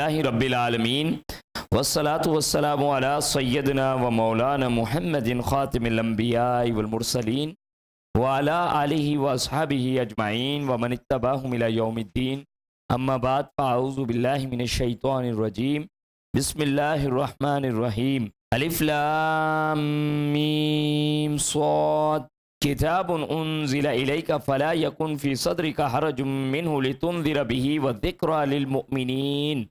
للہ رب العالمین والصلاة والسلام علی سیدنا و مولانا محمد خاتم الانبیاء والمرسلین وعلی آلہ واصحابہ اجمعین ومن اتبعہم الی یوم الدین اما بعد فاعوذ باللہ من الشیطان الرجیم بسم اللہ الرحمن الرحیم الف لام میم صاد کتاب انزل الیک فلا یکن فی صدرک حرج منہ لتنذر بہ وذکری للمؤمنین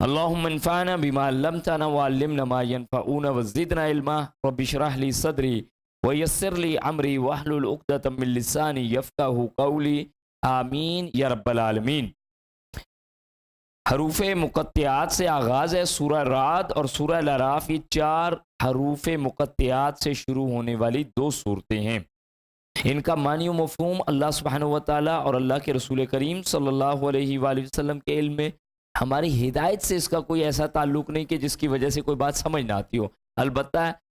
اللهم انفعنا بما علمتنا وعلمنا ما ينفعنا وزدنا علما رب اشرح لي صدري ويسر لي امري واحلل عقدة من لساني يفقهوا قولي آمین یا رب العالمین۔ حروف مقطعات سے آغاز ہے سورہ رعد اور سورہ الاعراف، یہ 4 حروف مقطعات سے شروع ہونے والی 2 صورتیں ہیں۔ ان کا معنی و مفہوم اللہ سبحانہ و تعالیٰ اور اللہ کے رسول کریم صلی اللہ علیہ وآلہ وسلم کے علم میں، ہماری ہدایت سے اس کا کوئی ایسا تعلق نہیں کہ جس کی وجہ سے کوئی بات سمجھ نہ آتی ہو۔ البتہ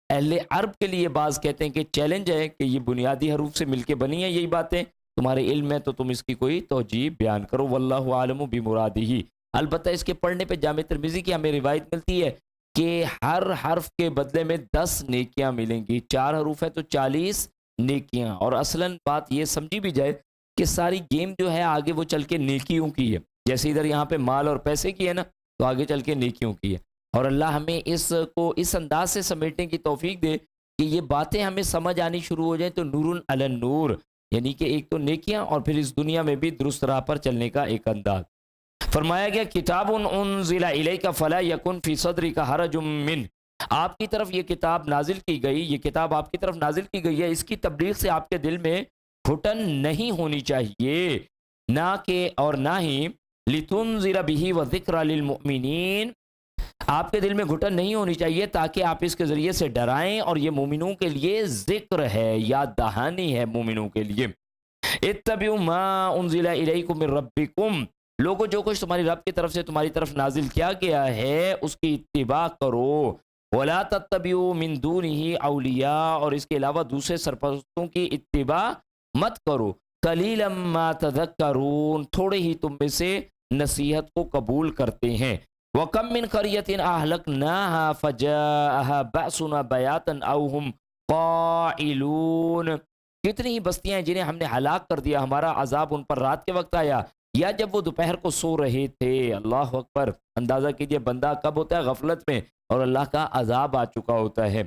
اہل عرب کے لیے بعض کہتے ہیں کہ چیلنج ہے کہ یہ بنیادی حروف سے مل کے بنی ہیں یہی باتیں، تمہارے علم ہے تو تم اس کی کوئی توجیہ بیان کرو، واللہ عالم بمرادہ۔ البتہ اس کے پڑھنے پہ جامع ترمذی کی ہمیں روایت ملتی ہے کہ ہر حرف کے بدلے میں 10 نیکیاں ملیں گی، 4 حروف ہے تو 40 نیکیاں، اور اصلاً بات یہ سمجھی بھی جائے کہ ساری گیم جو ہے آگے وہ چل کے نیکیوں کی ہے، جیسے ادھر یہاں پہ مال اور پیسے کی ہے نا، تو آگے چل کے نیکیوں کی ہے۔ اور اللہ ہمیں اس کو اس انداز سے سمیٹنے کی توفیق دے کہ یہ باتیں ہمیں سمجھ آنی شروع ہو جائیں تو نور علی النور، یعنی کہ ایک تو نیکیاں اور پھر اس دنیا میں بھی درست راہ پر چلنے کا ایک انداز۔ فرمایا گیا کتاب انزل الیک فلا یکن فی صدرک حرج منہ، آپ کی طرف یہ کتاب نازل کی گئی، یہ کتاب آپ کی طرف نازل کی گئی ہے، اس کی تبلیغ سے آپ کے دل میں گھٹن نہیں ہونی چاہیے، نہ کہ اور نہ ہی لتنذر بہ وذکری للمؤمنین، آپ کے دل میں گھٹن نہیں ہونی چاہیے تاکہ آپ اس کے ذریعے سے ڈرائیں، اور یہ مومنوں کے لیے ذکر ہے، یاد دہانی ہے مومنوں کے لیے۔ اتبعوا ما انزل الیکم من ربکم، لوگوں جو کچھ تمہاری رب کی طرف سے تمہاری طرف نازل کیا گیا ہے اس کی اتباع کرو، ولا تتبعوا من دونہ اولیاء، اور اس کے علاوہ دوسرے سرپرستوں کی اتباع مت کرو، قلیلا ما تذکرون، تھوڑے ہی تم میں سے نصیحت کو قبول کرتے ہیں۔ وَكَم مِّن قَرْيَةٍ أَهْلَكْنَاهَا فَجَاءَهَا بَأْسُنَا بَيَاتًا أَوْ هُمْ قَائِلُونَ، کتنی ہی بستیاں ہیں جنہیں ہم نے ہلاک کر دیا، ہمارا عذاب ان پر رات کے وقت آیا یا جب وہ دوپہر کو سو رہے تھے۔ اللہ اکبر، اندازہ کیجئے بندہ کب ہوتا ہے؟ غفلت میں، اور اللہ کا عذاب آ چکا ہوتا ہے۔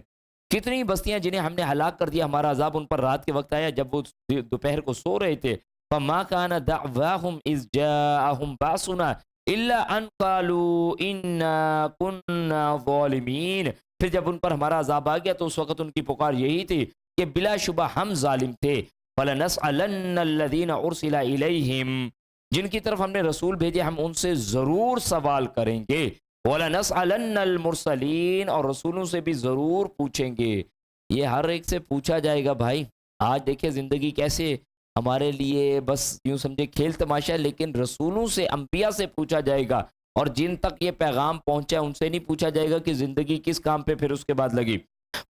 کتنی بستیاں جنہیں ہم نے ہلاک کر دیا، ہمارا عذاب ان پر رات کے وقت آیا جب وہ دوپہر کو سو رہے تھے۔ فَمَا كَانَ دَعْوَاهُمْ إِذْ جَاءَهُمْ بَأْسُنَا إِلَّا أَنْ قَالُوا إِنَّا كُنَّا ظَالِمِينَ، پھر جب ان پر ہمارا عذاب آ گیا تو اس وقت ان کی پکار یہی تھی کہ بلا شبہ ہم ظالم تھے۔ فَلَنَسْأَلَنَّ الَّذِينَ أُرْسِلَ إِلَيْهِمْ، جن کی طرف ہم نے رسول بھیجے ہم ان سے ضرور سوال کریں گے۔ وَلَنَسْأَلَنَّ الْمُرْسَلِينَ، اور رسولوں سے بھی ضرور پوچھیں گے۔ یہ ہر ایک سے پوچھا جائے گا بھائی۔ آج دیکھیں زندگی کیسے ہمارے لیے بس یوں سمجھے کھیل تماشا ہے، لیکن رسولوں سے، انبیاء سے پوچھا جائے گا، اور جن تک یہ پیغام پہنچا ان سے نہیں پوچھا جائے گا کہ زندگی کس کام پہ پھر اس کے بعد لگی۔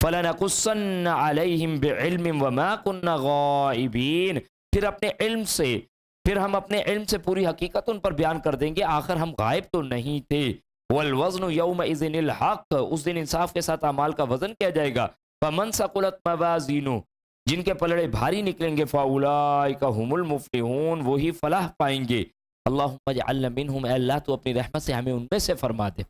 فَلَنَقُصَّنَّ عَلَيْهِمْ بِعِلْمٍ وَمَا كُنَّا غَائِبِينَ، پھر ہم اپنے علم سے پوری حقیقت ان پر بیان کر دیں گے، آخر ہم غائب تو نہیں تھے۔ وَالْوَزْنُ يَوْمَئِذٍ الْحَقُّ، اس دن انصاف کے ساتھ اعمال کا وزن کیا جائے گا۔ فَمَنْ ثَقُلَتْ مَوَازِينُهُ، جن کے پلڑے بھاری نکلیں گے، فَأُولَئِكَ هُمُ الْمُفْلِحُونَ، وہی فلاح پائیں گے۔ اللہم اجعلنا منہم، اے اللہ تو اپنی رحمت سے ہمیں ان میں سے فرما دے۔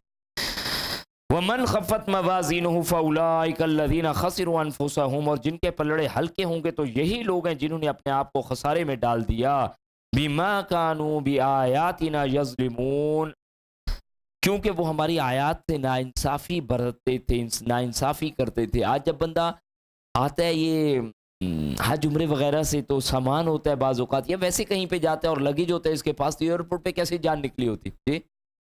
وَمَنْ خَفَّتْ مَوَازِينُهُ فَأُولَئِكَ الَّذِينَ خَسِرُوا أَنفُسَهُمْ، اور جن کے پلڑے ہلکے ہوں گے تو یہی لوگ ہیں جنہوں نے اپنے آپ کو خسارے میں ڈال دیا۔ بِمَا كَانُوا بِآيَاتِنَا يَظْلِمُونَ، کیونکہ وہ ہماری آیات سے ناانصافی برتتے تھے، ناانصافی کرتے تھے۔ آج جب بندہ آتا ہے یہ حج عمرے وغیرہ سے تو سامان ہوتا ہے بعض اوقات، یا ویسے کہیں پہ جاتا ہے اور لگیج ہوتا ہے اس کے پاس، تو ایئرپورٹ پہ کیسے جان نکلی ہوتی جی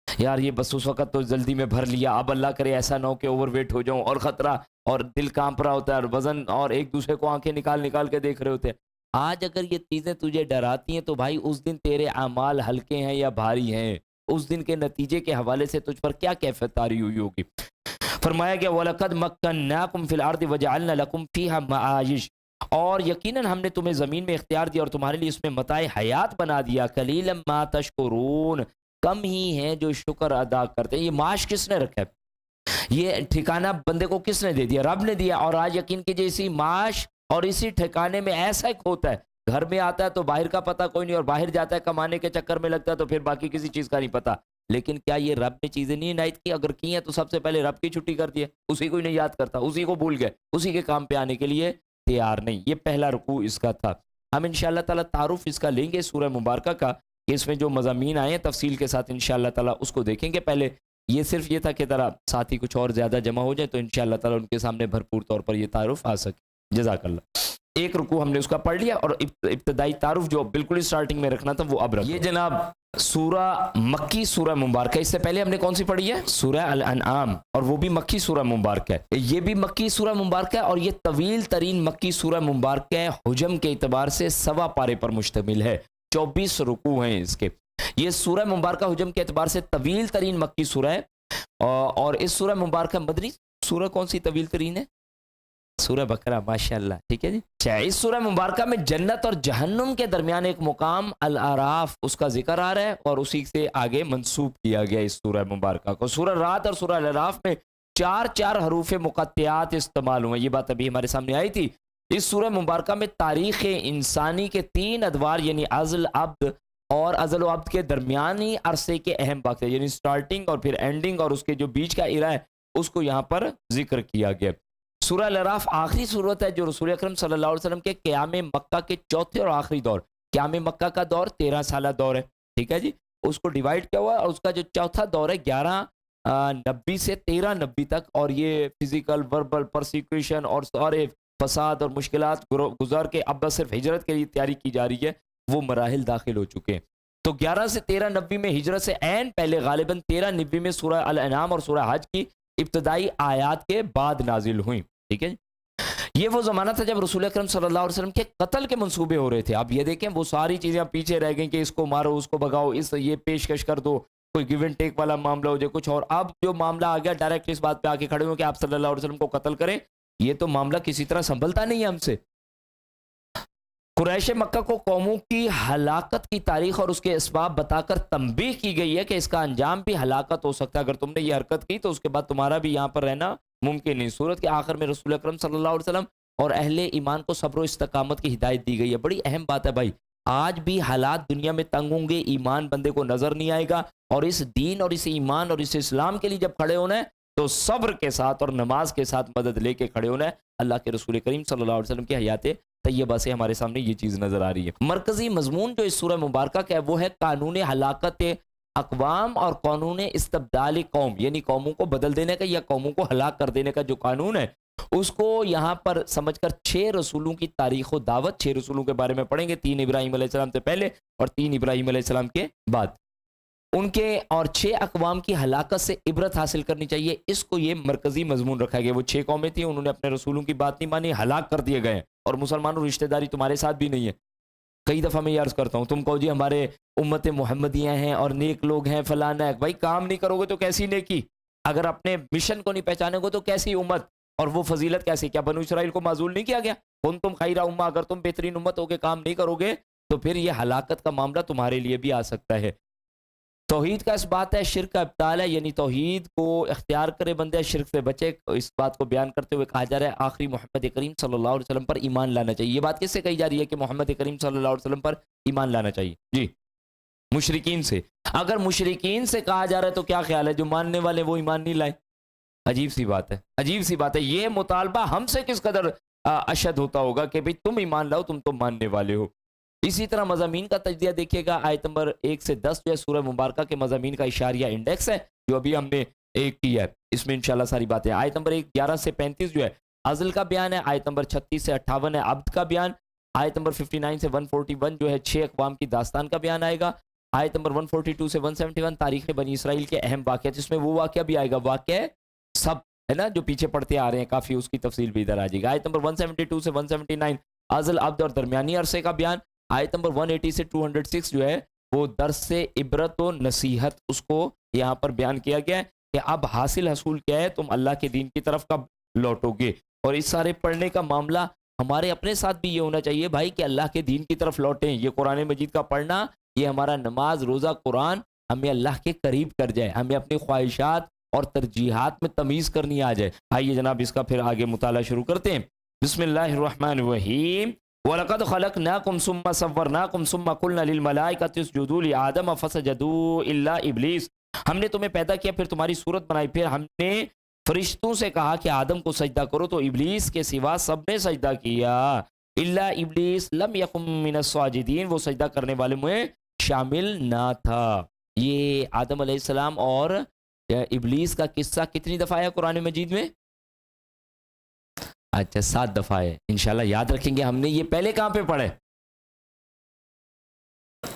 یار، یہ بس اس وقت تو جلدی میں بھر لیا، اب اللہ کرے ایسا نہ ہو کہ اوور ویٹ ہو جاؤں، اور خطرہ، اور دل کانپ رہا ہوتا ہے، اور وزن، اور ایک دوسرے کو آنکھیں نکال نکال کے دیکھ رہے ہوتے ہیں۔ آج اگر یہ چیزیں تجھے ڈراتی ہیں تو بھائی اس دن تیرے اعمال ہلکے ہیں یا بھاری ہیں، اس دن کے نتیجے کے حوالے سے تجھ پر کیا کیفیت طاری ہوئی ہوگی۔ فرمایا گیا وَلَقَدْ مَكَّنَّاكُمْ فِي الْأَرْضِ وَجَعَلْنَا لَكُمْ فِيهَا مَعَايِشَ، اور یقیناً ہم نے تمہیں زمین میں اختیار دیا اور تمہارے لیے اس میں متاع حیات بنا دیا۔ قَلِيلًا مَا تَشْكُرُونَ، کم ہی ہیں جو شکر ادا کرتے ہیں. یہ معاش کس نے رکھا ہے؟ یہ ٹھکانہ بندے کو کس نے دے دیا؟ رب نے دیا. اور آج یقین کیجیے اسی معاش اور اسی ٹھکانے میں ایسا ایک ہوتا ہے، گھر میں آتا ہے تو باہر کا پتہ کوئی نہیں، اور باہر جاتا ہے کمانے کے چکر میں لگتا ہے تو پھر باقی کسی چیز کا نہیں پتہ. لیکن کیا یہ رب نے چیزیں نہیں عنایت کی؟ اگر کی ہیں تو سب سے پہلے رب کی چھٹی کر دی ہے، اسی کو ہی نہیں یاد کرتا، اسی کو بھول گئے، اسی کے کام پہ آنے کے لیے تیار نہیں. یہ پہلا رکوع اس کا تھا. ہم انشاءاللہ تعالیٰ تعارف اس کا لیں گے سورہ مبارکہ کا، کہ اس میں جو مضامین آئے ہیں تفصیل کے ساتھ انشاءاللہ تعالیٰ اس کو دیکھیں گے. پہلے یہ صرف یہ تھا کہ ذرا ساتھی کچھ اور زیادہ جمع ہو جائے تو انشاءاللہ تعالیٰ ان کے سامنے بھرپور طور پر یہ تعارف آ سکے. جزاک اللہ. ایک رکوع ہم نے اس کا پڑھ لیا، اور ابتدائی تعارف جو بالکل اسٹارٹنگ میں رکھنا تھا وہ اب رکھ. یہ جناب سورہ مکی سورہ مبارکہ. اس سے پہلے ہم نے کون سی پڑھی ہے؟ سورہ الانعام، اور وہ بھی مکی سورہ مبارکہ ہے. یہ بھی مکی سورہ مبارکہ ہے، اور یہ طویل ترین مکی سورہ مبارکہ ہے. حجم کے اعتبار سے 1.25 پارے پر مشتمل ہے. 24 رکوع ہیں اس کے. یہ سورہ مبارکہ حجم کے اعتبار سے طویل ترین مکی سورہ ہے. اور اس سورہ مبارکہ مدنی سورہ کون سی طویل ترین ہے؟ سورہ بقرہ. ماشاءاللہ. ٹھیک ہے جی. اس سورہ مبارکہ میں جنت اور جہنم کے درمیان ایک مقام الاعراف اس کا ذکر آ رہا ہے، اور اسی سے آگے منسوب کیا گیا اس سورہ مبارکہ کو. سورہ رات اور سورہ الاعراف میں 4 حروف مقطعات استعمال ہوئے. یہ بات ابھی ہمارے سامنے آئی تھی. اس سورہ مبارکہ میں تاریخ انسانی کے 3 ادوار یعنی ازل، عبد اور ازل و عبد کے درمیانی عرصے کے اہم واقعے، یعنی سٹارٹنگ اور پھر اینڈنگ اور اس کے جو بیچ کا ایرا ہے اس کو یہاں پر ذکر کیا گیا. سورہ الاعراف آخری صورت ہے جو رسول اکرم صلی اللہ علیہ وسلم کے قیام مکہ کے چوتھے اور آخری دور. قیام مکہ کا دور 13 سالہ دور ہے. ٹھیک ہے جی. اس کو ڈیوائیڈ کیا ہوا ہے، اور اس کا جو چوتھا دور ہے 1190 سے 1390 تک، اور یہ فزیکل وربل پرسیکیوشن اور سارے فساد اور مشکلات گزار کے اب بس صرف ہجرت کے لیے تیاری کی جا رہی ہے، وہ مراحل داخل ہو چکے ہیں. تو 11 سے 1390 میں ہجرت سے عین پہلے غالباً 1390 میں سورہ الانعام اور سورہ حج کی ابتدائی آیات کے بعد نازل ہوئیں. ٹھیک ہے. یہ وہ زمانہ تھا جب رسول اکرم صلی اللہ علیہ وسلم کے قتل کے منصوبے ہو رہے تھے. آپ یہ دیکھیں وہ ساری چیزیں اب پیچھے رہ گئیں کہ اس کو مارو، اس کو بگاؤ، اس یہ پیشکش کر دو، کوئی گیو اینڈ ٹیک والا معاملہ ہو جائے کچھ اور. اب جو معاملہ آ گیا ڈائریکٹ اس بات پہ آ کے کھڑے ہو کہ آپ صلی اللہ علیہ وسلم کو قتل کریں. یہ تو معاملہ کسی طرح سنبھلتا نہیں ہے ہم سے. قریش مکہ کو قوموں کی ہلاکت کی تاریخ اور اس کے اسباب بتا کر تنبیہ کی گئی ہے کہ اس کا انجام بھی ہلاکت ہو سکتا ہے. اگر تم نے یہ حرکت کی تو اس کے بعد تمہارا بھی یہاں پر رہنا ممکن نہیں. سورت کے آخر میں رسول اکرم صلی اللہ علیہ وسلم اور اہل ایمان کو صبر و استقامت کی ہدایت دی گئی ہے. بڑی اہم بات ہے بھائی. آج بھی حالات دنیا میں تنگ ہوں گے، ایمان بندے کو نظر نہیں آئے گا، اور اس دین اور اس ایمان اور اس اسلام کے لیے جب کھڑے ہونا ہے تو صبر کے ساتھ اور نماز کے ساتھ مدد لے کے کھڑے ہونا ہے. اللہ کے رسول کریم صلی اللہ علیہ وسلم کی حیات طیبہ سے ہمارے سامنے یہ چیز نظر آ رہی ہے. مرکزی مضمون جو اس سورہ مبارکہ کا ہے وہ ہے قانون ہلاکت اقوام اور قانون استبدال قوم، یعنی قوموں کو بدل دینے کا یا قوموں کو ہلاک کر دینے کا جو قانون ہے اس کو یہاں پر سمجھ کر 6 رسولوں کی تاریخ و دعوت، 6 رسولوں کے بارے میں پڑھیں گے. 3 ابراہیم علیہ السلام سے پہلے اور 3 ابراہیم علیہ السلام کے بعد. ان کے اور 6 اقوام کی ہلاکت سے عبرت حاصل کرنی چاہیے. اس کو یہ مرکزی مضمون رکھا گیا. وہ 6 قومیں تھیں، انہوں نے اپنے رسولوں کی بات نہیں مانی، ہلاک کر دیے گئے. اور مسلمانوں رشتہ داری تمہارے ساتھ بھی نہیں ہے. کئی دفعہ میں یہ عرض کرتا ہوں، تم کہو جی ہمارے امت محمدیہ ہیں اور نیک لوگ ہیں فلانا ہے. بھائی کام نہیں کرو گے تو کیسی نیکی؟ اگر اپنے مشن کو نہیں پہچانو گے تو کیسی امت اور وہ فضیلت کیسی؟ کیا بنو اسرائیل کو معزول نہیں کیا گیا؟ تم خیرہ امہ، اگر تم بہترین امت ہو کے کام نہیں کرو گے تو پھر یہ ہلاکت کا معاملہ تمہارے لیے بھی آ سکتا ہے. توحید کا اس بات ہے، شرک کا ابطال ہے، یعنی توحید کو اختیار کرے بندے، شرک سے بچے. اس بات کو بیان کرتے ہوئے کہا جا رہا ہے آخری محمد کریم صلی اللہ علیہ وسلم پر ایمان لانا چاہیے. یہ بات کس سے کہی جا رہی ہے کہ محمد کریم صلی اللہ علیہ وسلم پر ایمان لانا چاہیے؟ جی مشرکین سے. اگر مشرکین سے کہا جا رہا ہے تو کیا خیال ہے جو ماننے والے وہ ایمان نہیں لائے؟ عجیب سی بات ہے، عجیب سی بات ہے. یہ مطالبہ ہم سے کس قدر اشد ہوتا ہوگا کہ بھئی تم ایمان لاؤ، تم تو ماننے والے ہو. اسی طرح مضامین کا تجزیہ دیکھیے گا. آیت نمبر 1 سے 10 جو ہے سورہ مبارکہ کے مضامین کا اشاریہ انڈیکس ہے جو ابھی ہم نے ایک کیا ہے. اس میں انشاءاللہ ساری باتیں. آیت نمبر 11 سے 35 جو ہے ازل کا بیان ہے. آیت نمبر 36 سے 58 ہے عبد کا بیان. آیت نمبر 59 سے 141 جو ہے 6 اقوام کی داستان کا بیان آئے گا. آیت نمبر 142 سے 171 تاریخ بنی اسرائیل کے اہم واقعات، جس میں وہ واقعہ بھی آئے گا، واقعہ سب ہے نا جو پیچھے پڑھتے آ رہے ہیں کافی، اس کی تفصیل بھی ادھر آ جائے گا. آیت نمبر 172 سے 179 ازل عبد اور درمیانی عرصے کا بیان. آیت نمبر 180 سے 206 جو ہے وہ درس سے عبرت و نصیحت، اس کو یہاں پر بیان کیا گیا ہے کہ اب حاصل حصول کیا ہے، تم اللہ کے دین کی طرف کب لوٹو گے. اور اس سارے پڑھنے کا معاملہ ہمارے اپنے ساتھ بھی یہ ہونا چاہیے بھائی کہ اللہ کے دین کی طرف لوٹیں. یہ قرآن مجید کا پڑھنا، یہ ہمارا نماز، روزہ، قرآن ہمیں اللہ کے قریب کر جائے, ہمیں اپنی خواہشات اور ترجیحات میں تمیز کرنی آ جائے. آئیے جناب اس کا پھر آگے مطالعہ شروع کرتے ہیں. بسم اللہ الرحمن الرحیم. وَلَقَدْ خَلَقْنَاكُمْ ثُمَّ صَوَّرْنَاكُمْ ثُمَّ قُلْنَا لِلْمَلَائِكَةِ اسْجُدُوا لِآدَمَ فَسَجَدُوا إِلَّا إِبْلِيسَ. ہم نے تمہیں پیدا کیا, پھر تمہاری صورت بنائی, پھر ہم نے فرشتوں سے کہا کہ آدم کو سجدہ کرو, تو ابلیس کے سوا سب نے سجدہ کیا. الا ابلیس لم یکن من الساجدین, وہ سجدہ کرنے والے میں شامل نہ تھا. یہ آدم علیہ السلام اور ابلیس کا قصہ کتنی دفعہ ہے قرآن مجید میں؟ اچھا 7 دفعہ ہے. انشاءاللہ یاد رکھیں گے. ہم نے یہ پہلے کہاں پہ پڑھے؟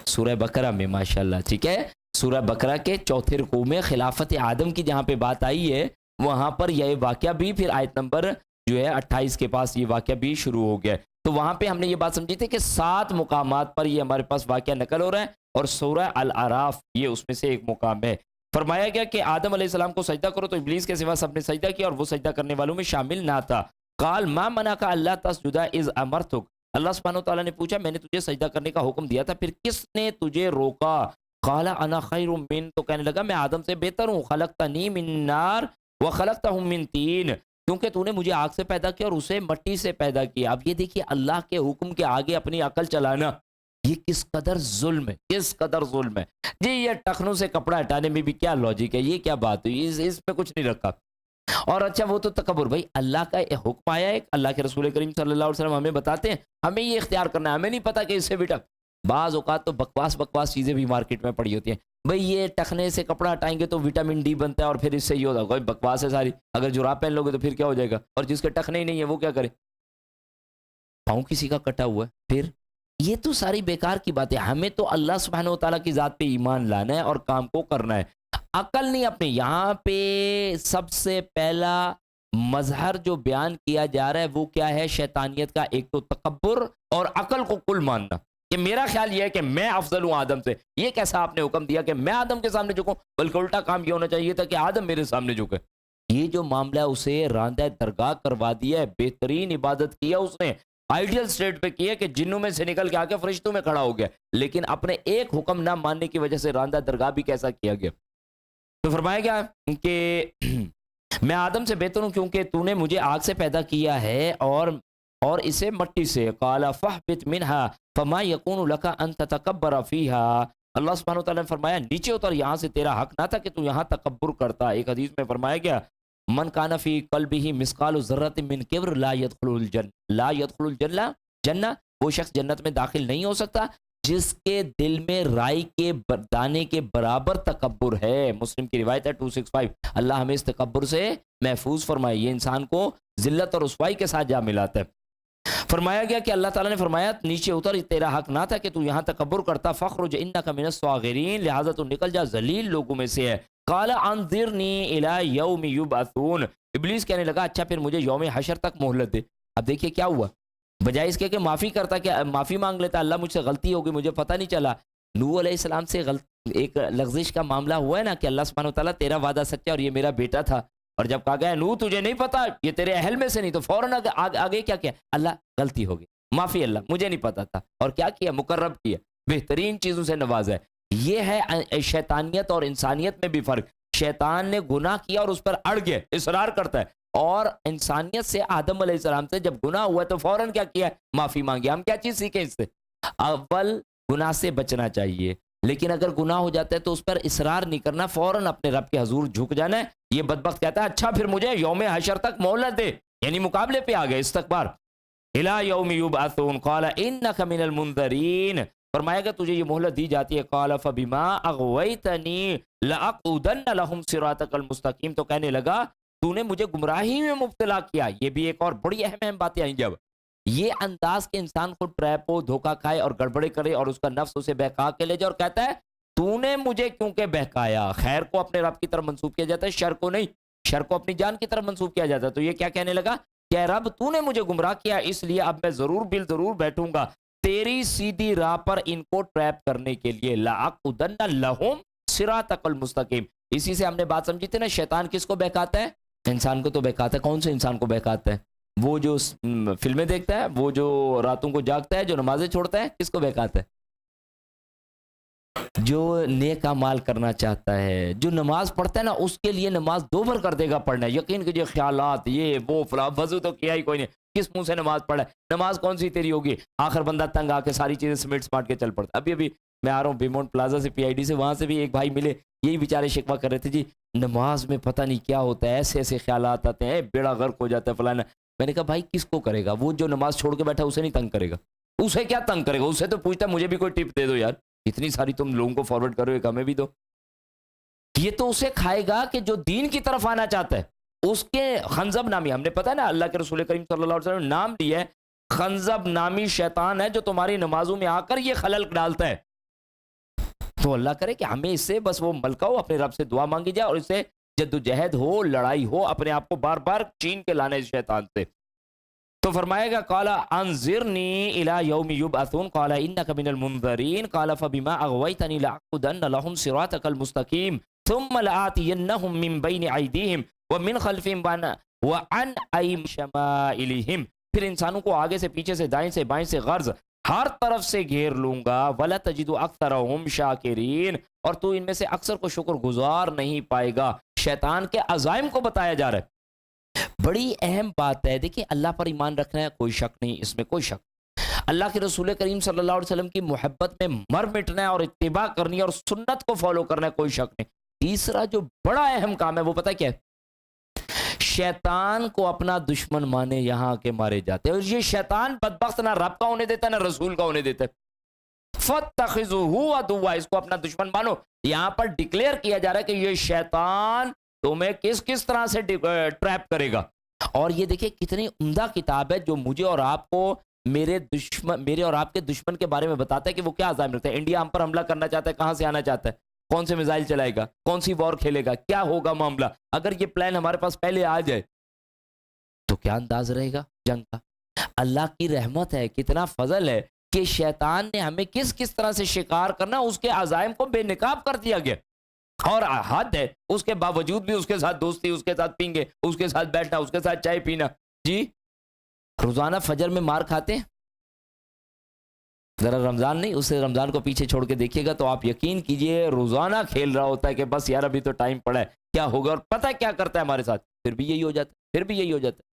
سورہ بقرہ میں. ماشاءاللہ, ٹھیک ہے. سورہ بقرہ کے 4 رکوع میں خلافت آدم کی جہاں پہ بات آئی ہے, وہاں پر یہ واقعہ بھی پھر آیت نمبر جو ہے 28 کے پاس یہ واقعہ بھی شروع ہو گیا. تو وہاں پہ ہم نے یہ بات سمجھی تھی کہ 7 مقامات پر یہ ہمارے پاس واقعہ نقل ہو رہا ہے, اور سورہ الاعراف یہ اس میں سے ایک مقام ہے. فرمایا گیا کہ آدم علیہ السلام کو سجدہ کرو, تو ابلیس کے سوا سب نے سجدہ کیا, اور وہ سجدہ کرنے والوں میں شامل نہ تھا. قال ما منعک الا تسجد اذ امرتک. اللہ سبحانہ و تعالیٰ نے پوچھا میں نے تجھے سجدہ کرنے کا حکم دیا تھا, پھر کس نے تجھے روکا؟ قال انا خیر من, تو کہنے لگا میں آدم سے بہتر ہوں. خلقتنی من نار وخلقتہ من طین, کیونکہ تو نے مجھے آگ سے پیدا کیا اور اسے مٹی سے پیدا کیا. اب یہ دیکھیے اللہ کے حکم کے آگے اپنی عقل چلانا, یہ کس قدر ظلم ہے, کس قدر ظلم ہے. جی یہ ٹخنوں سے کپڑا ہٹانے میں بھی کیا لاجک ہے, یہ کیا بات ہوئی, اس میں کچھ نہیں رکھا. اور اچھا وہ تو تکبر, بھائی اللہ کا حکم آیا ہے, اللہ کے رسول کریم صلی اللہ علیہ وسلم ہمیں بتاتے ہیں ہمیں یہ اختیار کرنا ہے, ہمیں نہیں پتا کہ اس سے بھی بعض اوقات تو بکواس چیزیں بھی مارکیٹ میں پڑی ہوتی ہیں. بھئی یہ ٹخنے سے کپڑا ہٹائیں گے تو وٹامن ڈی بنتا ہے, اور پھر اس سے یہ ہوتا ہے, کوئی بکواس ہے ساری. اگر جراب پہن لو گے تو پھر کیا ہو جائے گا, اور جس کے ٹخنے ہی نہیں ہے وہ کیا کرے, پاؤں کسی کا کٹا ہوا ہے, پھر یہ تو ساری بیکار کی بات ہے. ہمیں تو اللہ سبحانہ و تعالیٰ کی ذات پہ ایمان لانا ہے اور کام کو کرنا ہے, عقل نہیں اپنے. یہاں پہ سب سے پہلا مظہر جو بیان کیا جا رہا ہے وہ کیا ہے؟ شیطانیت کا. ایک تو تکبر اور عقل کو کل ماننا کہ میرا خیال یہ ہے کہ میں افضل ہوں آدم سے. یہ کیسا آپ نے حکم دیا کہ میں آدم کے سامنے جھکوں, بلکہ الٹا کام یہ ہونا چاہیے تھا کہ آدم میرے سامنے جھکے. یہ جو معاملہ ہے اسے راندہ درگاہ کروا دیا ہے. بہترین عبادت کیا اس نے, آئیڈیل سٹیٹ پہ کیا کہ جنوں میں سے نکل کے آ کے فرشتوں میں کھڑا ہو گیا, لیکن اپنے ایک حکم نہ ماننے کی وجہ سے راندہ درگاہ بھی کیسا کیا گیا. تو فرمایا گیا کہ میں آدم سے بہتر ہوں کیونکہ تو نے مجھے آگ سے پیدا کیا ہے اور اسے مٹی سے. قال فاہبط منها فما يكون لك ان تتكبر فيها. اللہ سبحانہ و تعالیٰ نے فرمایا نیچے اتر, یہاں سے تیرا حق نہ تھا کہ تو یہاں تکبر کرتا. ایک حدیث میں فرمایا گیا من کان فی قلبہ مثقال ذرۃ من کبر لا يدخل الجنہ. وہ شخص جنت میں داخل نہیں ہو سکتا جس کے دل میں رائی کے دانے کے برابر تکبر ہے. مسلم کی روایت ہے 265. اللہ ہمیں اس تکبر سے محفوظ فرمائے, یہ انسان کو ذلت اور رسوائی کے ساتھ جا ملاتا ہے. فرمایا گیا کہ اللہ تعالیٰ نے فرمایا نیچے اتر, تیرا حق نہ تھا کہ تو یہاں تکبر کرتا. فخرج انک من الصاغرین, لہذا تو نکل جا ذلیل لوگوں میں سے ہے. قال انظرنی الی یوم یبعثون. ابلیس کہنے لگا اچھا پھر مجھے یوم حشر تک مہلت دے. اب دیکھیے کیا ہوا, بجائے اس کے کہ معافی کرتا, کہ معافی مانگ لیتا, اللہ مجھ سے غلطی ہو گئی مجھے پتہ نہیں چلا. نوح علیہ السلام سے ایک لغزش کا معاملہ ہوا ہے نا کہ اللہ سبحانہ و تعالیٰ تیرا وعدہ سچا اور یہ میرا بیٹا تھا, اور جب کہا گیا نوح تجھے نہیں پتا یہ تیرے اہل میں سے نہیں, تو فوراً آگے کیا اللہ غلطی ہوگی, معافی اللہ مجھے نہیں پتا تھا, اور کیا کیا مقرب کیا, بہترین چیزوں سے نوازا ہے. یہ ہے شیطانیت اور انسانیت میں بھی فرق. شیطان نے گناہ کیا اور اس پر اڑ گیا, اصرار کرتا ہے, اور انسانیت سے آدم علیہ السلام سے جب گناہ ہوا تو فوراً کیا معافی مانگی. ہم کیا چیز سیکھیں اس سے؟ اول گناہ سے بچنا چاہیے, لیکن اگر گناہ ہو جاتا ہے تو اس پر اصرار نہیں کرنا, فوراً اپنے رب کے حضور جھک جانا ہے. یہ بدبخت کہتا ہے اچھا پھر مجھے یوم حشر تک مہلت دے, یعنی مقابلے پہ آ گئے, استکبار. الی یوم یبعثون قال انک من المنذرین. فرمایا کہ تجھے یہ مہلت دی جاتی ہے. قال فبما اغویتنی لاقعدن لهم صراطک المستقیم. تو کہنے لگا تو نے مجھے گمراہی میں مبتلا کیا. یہ بھی ایک اور بڑی اہم باتیں آئیں. جب یہ انداز کے انسان کو ٹریپ ہو, دھوکہ کھائے اور گڑبڑے کرے, اور اس کا نفس اسے بہکا کے لے جائے اور کہتا ہے تو نے مجھے کیونکہ بہکایا. خیر کو اپنے رب کی طرف منسوب کیا جاتا ہے, شر کو نہیں, شر کو اپنی جان کی طرف منسوب کیا جاتا ہے. تو یہ کیا کہنے لگا کہ رب تو نے مجھے گمراہ کیا, اس لیے اب میں ضرور بیٹھوں گا تیری سیدھی راہ پر ان کو ٹریپ کرنے کے لیے. لاقعدن لهم صراطک المستقیم. اسی سے ہم نے بات سمجھی تھی نا, شیطان کس کو بہکاتا ہے؟ انسان کو تو بہکاتا ہے. کون سے انسان کو بہکاتا ہے؟ وہ جو فلمیں دیکھتا ہے, وہ جو راتوں کو جاگتا ہے, جو نمازیں چھوڑتا ہے, کس کو بہکاتا ہے؟ جو نیک اعمال کرنا چاہتا ہے, جو نماز پڑھتا ہے نا, اس کے لیے نماز دو بار کر دے گا پڑھنا ہے. یقین کیجئے خیالات یہ وہ فلاں, وضو تو کیا ہی کوئی نہیں, کس منہ سے نماز پڑھا ہے, نماز کون سی تیری ہوگی. آخر بندہ تنگ آ کے ساری چیزیں سمیٹ کے چل پڑتا. ابھی میں آ رہا ہوں بیمونٹ پلازا سے, پی آئی ڈی سے, وہاں سے بھی ایک بھائی ملے, یہی بیچارے شکوہ کر رہے تھے, جی نماز میں پتہ نہیں کیا ہوتا ہے, ایسے ایسے خیالات آتے ہیں, بیڑا غرق ہو جاتا ہے فلانا. میں نے کہا بھائی کس کو کرے گا, وہ جو نماز چھوڑ کے بیٹھا اسے نہیں تنگ کرے گا, اسے کیا تنگ کرے گا, اسے تو پوچھتا ہے مجھے بھی کوئی ٹپ دے دو یار, اتنی ساری تم لوگوں کو فارورڈ کرو, ایک ہمیں بھی دو. یہ تو اسے کھائے گا کہ جو دین کی طرف آنا چاہتا ہے. اس کے خنزب نامی, ہم نے پتا ہے نا اللہ کے رسول کریم صلی اللہ علیہ وسلم نے نام لیا ہے, خنزب نامی شیطان ہے جو تمہاری نمازوں میں آ کر یہ خلل ڈالتا ہے. تو اللہ کرے کہ ہمیں اس سے بس وہ ملکہ ہو, اپنے رب سے دعا مانگی جائے, اور اس سے جدوجہد ہو, لڑائی ہو, اپنے آپ کو بار بار چین کے لانا اس شیطان سے. تو فرمائے گا قال انذرنی الی یوم یبعثون قال انک من المنذرین قال فبما اغویتنی لاقعدن لهم صراطک المستقیم ثم لآتینہم من بین ایدیہم ومن خلفہم وعن ایمانہم شمائلہم. پھر انسانوں کو آگے سے, پیچھے سے, دائیں سے, بائیں سے, غرض ہر طرف سے گھیر لوں گا. ولا تجد اکثرہم شاکرین, اور تو ان میں سے اکثر کو شکر گزار نہیں پائے گا. شیطان کے عزائم کو بتایا جا رہا ہے. بڑی اہم بات ہے. دیکھیں اللہ پر ایمان رکھنا ہے, کوئی شک نہیں, اس میں کوئی شک. اللہ کے رسول کریم صلی اللہ علیہ وسلم کی محبت میں مر مٹنا ہے اور اتباع کرنی ہے اور سنت کو فالو کرنا ہے, کوئی شک نہیں. تیسرا جو بڑا اہم کام ہے وہ پتہ کیا ہے, شیطان کو اپنا دشمن مانے یہاں کے مارے جاتے ہیں. اور یہ شیطان بدبخت نہ رب کا ہونے دیتا ہے نہ رسول کا ہونے دیتا ہے. فَاتَّخِذُوهُ عَدُوًّا, اس کو اپنا دشمن مانو. یہاں پر ڈکلیئر کیا جا رہا ہے کہ یہ شیطان تمہیں کس طرح سے ٹریپ کرے گا. اور یہ دیکھیں کتنی عمدہ کتاب ہے جو مجھے اور آپ کو میرے اور آپ کے دشمن کے بارے میں بتاتا ہے کہ وہ کیا عزائم رکھتا ہے. انڈیا ہم پر حملہ کرنا چاہتا ہے, کہاں سے آنا چاہتا ہے, کون سے میزائل چلائے گا, کون سی وار کھیلے گا, کیا ہوگا معاملہ. اگر یہ پلان ہمارے پاس پہلے آ جائے تو کیا انداز رہے گا جنگ کا. اللہ کی رحمت ہے, کتنا فضل ہے کہ شیطان نے ہمیں کس طرح سے شکار کرنا, اس کے عزائم کو بے نقاب کر دیا گیا. اور حد ہے, اس کے باوجود بھی اس کے ساتھ دوستی, اس کے ساتھ پینگے, اس کے ساتھ بیٹھنا, اس کے ساتھ چائے پینا. جی روزانہ فجر میں مار کھاتے ہیں. ذرا رمضان نہیں, اسے رمضان کو پیچھے چھوڑ کے دیکھیے گا تو آپ یقین کیجئے روزانہ کھیل رہا ہوتا ہے کہ بس یار ابھی تو ٹائم پڑا ہے, کیا ہوگا. اور پتہ ہے کیا کرتا ہے ہمارے ساتھ, پھر بھی یہی ہو جاتا ہے, پھر بھی یہی ہو جاتا ہے.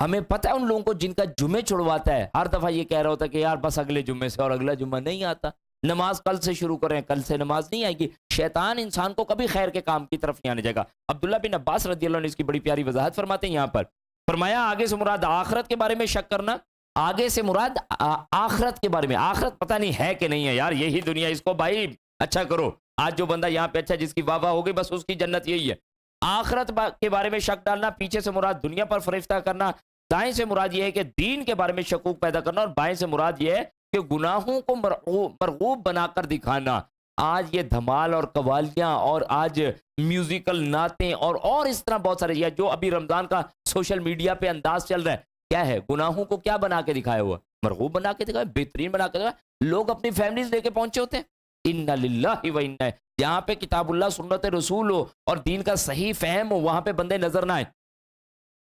ہمیں پتہ ہے ان لوگوں کو جن کا جمعے چھڑواتا ہے, ہر دفعہ یہ کہہ رہا ہوتا ہے کہ یار بس اگلے جمعے سے, اور اگلا جمعہ نہیں آتا. نماز کل سے شروع کریں, کل سے نماز نہیں آئے گی. شیطان انسان کو کبھی خیر کے کام کی طرف نہیں آنے جائے گا. عبداللہ بن عباس رضی اللہ عنہ نے اس کی بڑی پیاری وضاحت فرماتے ہیں. یہاں پر فرمایا آگے سے مراد آخرت کے بارے میں شک کرنا, آگے سے مراد آخرت کے بارے میں. آخرت پتہ نہیں ہے کہ نہیں ہے یار, یہی دنیا, اس کو بھائی اچھا کرو. آج جو بندہ یہاں پہ اچھا, جس کی واہ واہ ہوگی, بس اس کی جنت یہی ہے. آخرت کے بارے میں شک ڈالنا, پیچھے سے مراد دنیا پر فریفتہ کرنا, دائیں سے مراد یہ ہے کہ دین کے بارے میں شکوک پیدا کرنا, اور بائیں سے مراد یہ ہے کہ گناہوں کو مرغوب بنا کر دکھانا. آج یہ دھمال اور قوالیاں اور آج میوزیکل نعتیں اور اس طرح بہت سارے, یا جو ابھی رمضان کا سوشل میڈیا پہ انداز چل رہا ہے, کیا ہے گناہوں کو کیا بنا کے دکھایا ہوا, مرغوب بنا کے دکھایا, بہترین بنا کے دکھایا. لوگ اپنی فیملیز لے کے پہنچے ہوتے ہیں. انا للہ و انا, جہاں پہ کتاب اللہ سنت رسول ہو اور دین کا صحیح فہم ہو, وہاں پہ بندے نظر نہ آئے.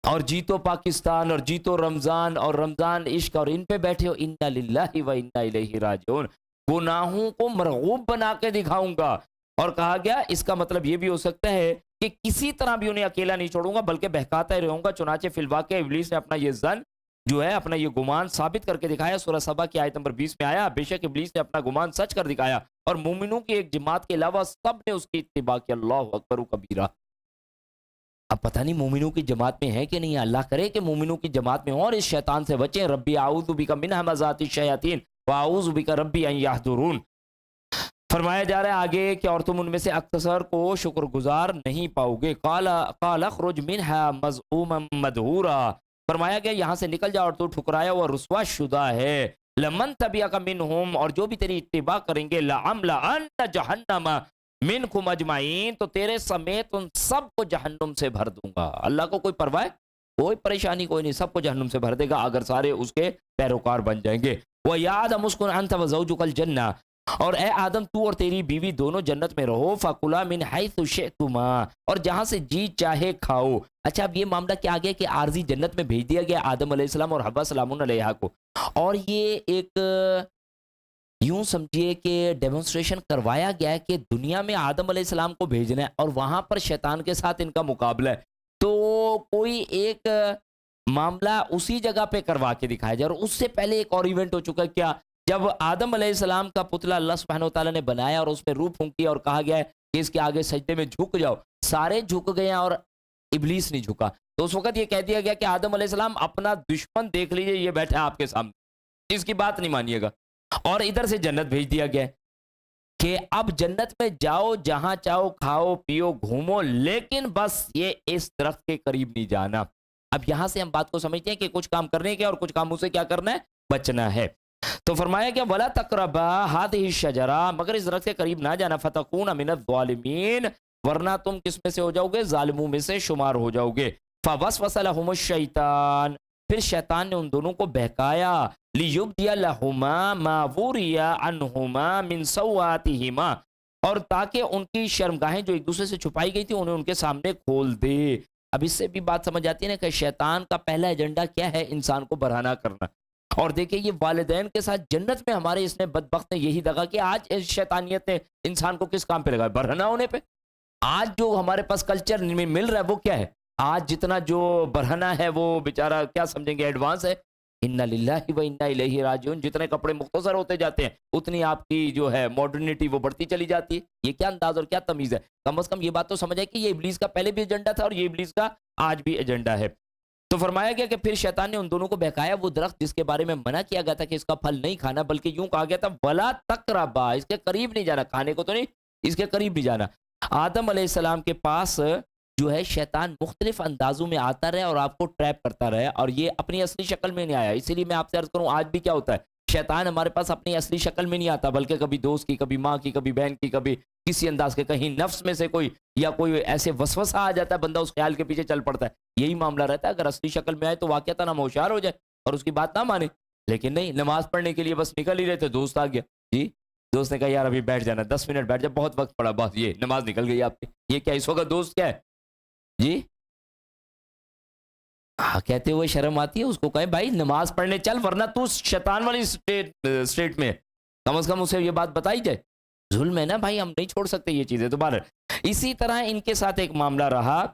اور جیتو پاکستان اور جیتو رمضان اور رمضان عشق, اور ان پہ بیٹھے ہو. انا للہ و انا الیہ راجعون. گناہوں کو مرغوب بنا کے دکھاؤں گا. اور کہا گیا اس کا مطلب یہ بھی ہو سکتا ہے کہ کسی طرح بھی انہیں اکیلا نہیں چھوڑوں گا, بلکہ بہکاتا ہی رہوں گا. چنانچہ فی الواقع ابلیس نے اپنا یہ ظن جو ہے, اپنا یہ گمان ثابت کر کے دکھایا. سورہ سبا کی آیت نمبر 20 میں آیا, بے شک ابلیس نے اپنا گمان سچ کر دکھایا, اور مومنوں کی ایک جماعت کے علاوہ سب نے اس کی اتباع کی. اللہ اکبر کبیرہ. اب پتہ نہیں مومنوں کی جماعت میں ہے کہ نہیں. اللہ کرے کہ مومنوں کی جماعت میں ہوں اور اس شیطان سے بچیں. ربی اعوذ بک من ہمزات الشیاطین واعوذ بک ربی ان یحضرون. فرمایا جا رہا ہے آگے کہ اور تم ان میں سے اکثر کو شکر گزار نہیں پاؤ گے. قال اخرج منها مذءوما مدحورا. فرمایا گیا یہاں سے نکل جا اور تو ٹھکرایا ہوا رسوا شدہ ہے. لمن تبعک منہم, اور جو بھی تیری اتباع کریں گے, لعملأن جہنم منکم اجمعین, تو تیرے سمیت ان سب کو جہنم سے بھر دوں گا. اللہ کو کوئی پرواہ, کوئی پریشانی کوئی نہیں, سب کو جہنم سے بھر دے گا اگر سارے اس کے پیروکار بن جائیں گے. وَيَا آدَمُ اسْكُنْ أَنْتَ وَزَوْجُكَ الْجَنَّةَ, اور اے آدم تو اور تیری بیوی دونوں جنت میں رہو. فَكُلَا مِنْ حَيْثُ شِئْتُمَا, اور جہاں سے جی چاہے کھاؤ. اچھا اب یہ معاملہ کیا آگیا کہ عارضی جنت میں بھیج دیا گیا آدم علیہ السلام اور حوا سلام علیہ کو, اور یہ ایک یوں سمجھیے کہ ڈیمونسٹریشن کروایا گیا ہے کہ دنیا میں آدم علیہ السلام کو بھیجنا ہے اور وہاں پر شیطان کے ساتھ ان کا مقابلہ ہے، تو کوئی ایک معاملہ اسی جگہ پہ کروا کے دکھایا جائے۔ اور اس سے پہلے ایک اور ایونٹ ہو چکا ہے، کیا؟ جب آدم علیہ السلام کا پتلا اللہ سبحانہ و تعالیٰ نے بنایا اور اس پہ روح پھونکی اور کہا گیا ہے کہ اس کے آگے سجدے میں جھک جاؤ، سارے جھک گئے ہیں اور ابلیس نہیں جھکا، تو اس وقت یہ کہہ دیا گیا کہ آدم علیہ السلام اپنا دشمن دیکھ لیجئے، یہ بیٹھا ہے آپ کے سامنے، اس کی بات نہیں مانیے گا۔ اور ادھر سے جنت بھیج دیا گیا ہے کہ اب جنت میں جاؤ، جہاں چاہو کھاؤ پیو گھومو، لیکن بس یہ اس درخت کے قریب نہیں جانا۔ اب یہاں سے ہم بات کو سمجھتے ہیں کہ کچھ کام کرنے کے اور کچھ کاموں سے کیا کرنا ہے؟ بچنا ہے۔ تو فرمایا کہ وَلَا تَقْرَبَا هَٰذِهِ الشَّجَرَةَ، مگر اس درخت کے قریب نہ جانا، فَتَكُونَ مِنَ الظَّالِمِينَ، ورنہ تم کس میں سے ہو جاؤ گے؟ ظالموں میں سے شمار ہو جاؤ گے۔ فَوَسْوَسَ لَهُمُ الشَّيْطَانُ، پھر شیطان نے ان دونوں کو بہکایا، لِيُبْدِيَ لَهُمَا مَا وُرِيَ عَنْهُمَا مِنْ سَوْآتِهِمَا، اور تاکہ ان کی شرمگاہیں جو ایک دوسرے سے چھپائی گئی تھی انہیں ان کے سامنے کھول دے۔ اب اس سے بھی بات سمجھ آتی ہے نا کہ شیطان کا پہلا ایجنڈا کیا ہے؟ انسان کو برہنہ کرنا۔ اور دیکھیں یہ والدین کے ساتھ جنت میں ہمارے اس نے بدبخت نے یہی دگا کہ آج اس شیطانیت نے انسان کو کس کام پہ لگا؟ برہنہ ہونے پہ۔ آج جو ہمارے پاس کلچر میں مل رہا ہے وہ کیا ہے؟ آج جتنا جو برہنہ ہے وہ بیچارہ کیا سمجھیں گے؟ ایڈوانس ہے۔ انا للہ و انا الیہ راجعون، جتنے کپڑے مختصر ہوتے جاتے ہیں اتنی آپ کی جو ہے ماڈرنٹی وہ بڑھتی چلی جاتی ہے۔ یہ کیا انداز اور کیا تمیز ہے؟ کم از کم یہ بات تو سمجھ آئے کہ یہ ابلیس کا پہلے بھی ایجنڈا تھا اور یہ ابلیس کا آج بھی ایجنڈا ہے۔ تو فرمایا گیا کہ پھر شیطان نے ان دونوں کو بہکایا، وہ درخت جس کے بارے میں منع کیا گیا تھا کہ اس کا پھل نہیں کھانا، بلکہ یوں کہا گیا تھا ولا تقربا، اس کے قریب نہیں جانا، کھانے کو تو نہیں، اس کے قریب نہیں جانا۔ آدم علیہ السلام کے پاس جو ہے شیطان مختلف اندازوں میں آتا رہے اور آپ کو ٹریپ کرتا رہے، اور یہ اپنی اصلی شکل میں نہیں آیا۔ اسی لیے میں آپ سے عرض کروں آج بھی کیا ہوتا ہے، شیطان ہمارے پاس اپنی اصلی شکل میں نہیں آتا، بلکہ کبھی دوست کی، کبھی ماں کی، کبھی بہن کی، کبھی کسی انداز کے، کہیں نفس میں سے کوئی یا کوئی ایسے وسوسہ آ جاتا ہے، بندہ اس خیال کے پیچھے چل پڑتا ہے۔ یہی معاملہ رہتا ہے، اگر اصلی شکل میں آئے تو واقعتاً ہم ہوشیار ہو جائے اور اس کی بات نہ مانے، لیکن نہیں، نماز پڑھنے کے لیے بس نکل ہی رہے تھے، دوست آ گیا، جی دوست نے کہا یار ابھی بیٹھ جانا، 10 منٹ بیٹھ جا، بہت وقت پڑا، بس یہ نماز نکل گئی آپ کی۔ یہ کیا اس وقت دوست کیا ہے؟ جی ہاں، کہتے ہوئے شرم آتی ہے، اس کو کہیں بھائی نماز پڑھنے چل، ورنہ تو شیطان والی اسٹیٹ میں، کم از کم اسے یہ بات بتائی جائے۔ ظلم ہے نا بھائی، ہم نہیں چھوڑ سکتے یہ چیزیں۔ دوبارہ اسی طرح ان کے ساتھ ایک معاملہ رہا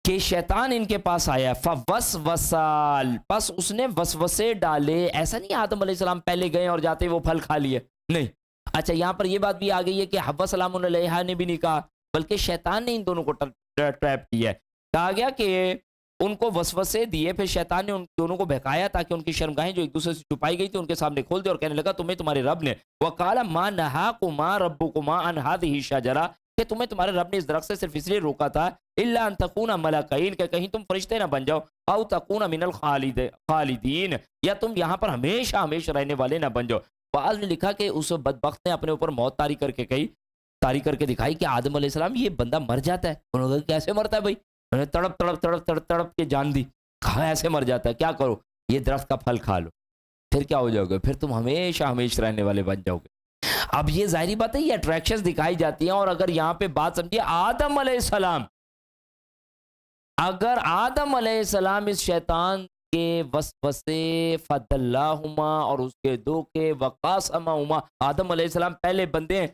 کہ شیطان ان کے پاس آیا، فوسوسال، پس اس نے وسوسے ڈالے۔ ایسا نہیں آدم علیہ السلام پہلے گئے اور جاتے وہ پھل کھا لیے، نہیں۔ اچھا یہاں پر یہ بات بھی آ گئی ہے کہ حوا سلام علیہا نے بھی نہیں کہا، بلکہ شیطان نے ان دونوں کو ٹریپ کیا ہے۔ کہا گیا کہ ان کو وسوسے دیے، پھر شیطان نے ان دونوں کو بہکایا تاکہ ان کی شرمگاہیں جو ایک دوسرے سے چھپائی گئی تھی ان کے سامنے کھول دے، اور کہنے لگا تمہیں تمہارے رب نے وقال ما نہاکما ربکما عن هذه الشجرہ، کہ تمہیں تمہارے رب نے اس درخت سے صرف اس لیے روکا تھا الا ان تکونا ملکین، کہ کہیں تم فرشتے نہ بن جاؤ، او تکونا من الخالدین، یا تم یہاں پر ہمیشہ ہمیشہ رہنے والے نہ بن جاؤ۔ بعض نے لکھا کہ اس بدبخت نے اپنے اوپر موت طاری کر کے طاری کر کے دکھائی کہ آدم علیہ السلام یہ بندہ مر جاتا ہے۔ انہوں نے کہا کیسے مرتا ہے بھائی؟ انہوں نے تڑپ تڑپ تڑپ تڑپ تڑپ کے جان دی، کہا ایسے مر جاتا ہے، کیا کرو؟ یہ درخت کا پھل کھا لو، پھر کیا ہو جاؤ گے؟ پھر تم ہمیشہ ہمیشہ رہنے والے بن جاؤ گے۔ اب یہ ظاہری بات ہے، یہ اٹریکشنز دکھائی جاتی ہیں، اور اگر یہاں پہ بات سمجھیے آدم علیہ السلام، اگر آدم علیہ السلام اس شیطان کے وسوسے فدلاہما اور اس کے دھوکے وقاسمہما، آدم علیہ السلام پہلے بندے ہیں،